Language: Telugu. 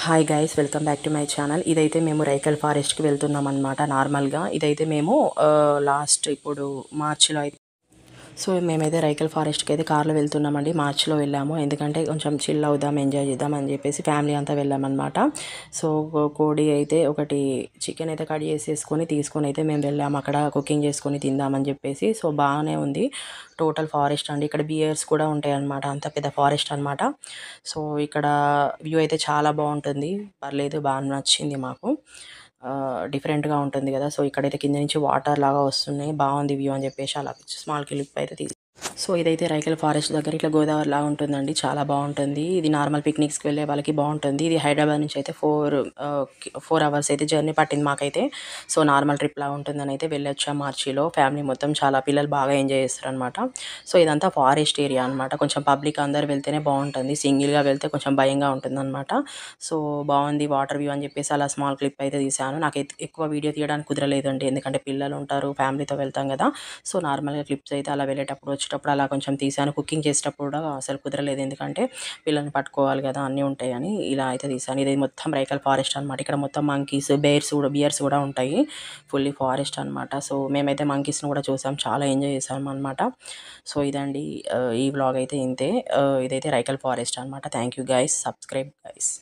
Hi guys, welcome back to my channel. ఇదైతే మేము రైకల్ ఫారెస్ట్కి వెళ్తున్నాం అనమాట. నార్మల్గా ఇదైతే మేము లాస్ట్ ఇప్పుడు మార్చిలో అయితే మేమైతే రైకల్ ఫారెస్ట్కి అయితే కార్లో వెళ్తున్నామండి. మార్చిలో వెళ్ళాము, ఎందుకంటే కొంచెం చిల్ అవుదాం, ఎంజాయ్ చేద్దాం అని చెప్పేసి ఫ్యామిలీ అంతా వెళ్ళామన్నమాట. కోడి అయితే ఒకటి చికెన్ అయితే కట్ చేసేసుకొని తీసుకొని అయితే మేము వెళ్ళాము. అక్కడ కుకింగ్ చేసుకొని తిందామని చెప్పేసి. బాగానే ఉంది. టోటల్ ఫారెస్ట్ అండి. ఇక్కడ బియర్స్ కూడా ఉంటాయి అన్నమాట. అంత పెద్ద ఫారెస్ట్ అనమాట. ఇక్కడ వ్యూ అయితే చాలా బాగుంటుంది. పర్లేదు, బాగా నచ్చింది మాకు. డిఫరెంట్గా ఉంటుంది కదా. ఇక్కడైతే కింద నుంచి వాటర్ లాగా వస్తున్నాయి. బాగుంది వ్యూ అని చెప్పేసి అలా స్మాల్ క్లిప్ అయితే ఇదైతే రైకల్ ఫారెస్ట్ దగ్గర ఇట్లా గోదావరి లాగా ఉంటుందండి. చాలా బాగుంటుంది. ఇది నార్మల్ పిక్నిక్స్కి వెళ్ళే వాళ్ళకి బాగుంటుంది. ఇది హైదరాబాద్ నుంచి అయితే 4 అవర్స్ అయితే జర్నీ పట్టింది మాకైతే. నార్మల్ ట్రిప్ లాగా ఉంటుందని అయితే వెళ్ళొచ్చాం మార్చిలో. ఫ్యామిలీ మొత్తం, చాలా పిల్లలు బాగా ఎంజాయ్ చేస్తారు అనమాట. ఇదంతా ఫారెస్ట్ ఏరియా అనమాట. కొంచెం పబ్లిక్ అందరు వెళ్తేనే బాగుంటుంది. సింగిల్గా వెళ్తే కొంచెం భయంగా ఉంటుంది అనమాట. బాగుంది వాటర్ వ్యూ అని చెప్పేసి అలా స్మాల్ క్లిప్ అయితే తీసాను. నాకైతే ఎక్కువ వీడియో తీయడానికి కుదరలేదండి, ఎందుకంటే పిల్లలు ఉంటారు, ఫ్యామిలీతో వెళ్తాం కదా. నార్మల్గా క్లిప్స్ అయితే అలా వెళ్ళేటప్పుడు వచ్చేటప్పుడు అలా కొంచెం తీసాను. కుకింగ్ చేసేటప్పుడు కూడా అసలు కుదరలేదు, ఎందుకంటే పిల్లల్ని పట్టుకోవాలి కదా, అన్నీ ఉంటాయని ఇలా అయితే తీసాను. ఇది మొత్తం రైకల్ ఫారెస్ట్ అనమాట. ఇక్కడ మొత్తం మంకీస్, బియర్స్ కూడా ఉంటాయి. ఫుల్లీ ఫారెస్ట్ అనమాట. మేమైతే మంకీస్ని కూడా చూసాం, చాలా ఎంజాయ్ చేసాం అనమాట. ఇదండి ఈ వ్లాగ్ అయితే ఇంతే. ఇదైతే రైకల్ ఫారెస్ట్ అనమాట. Thank you guys, subscribe guys.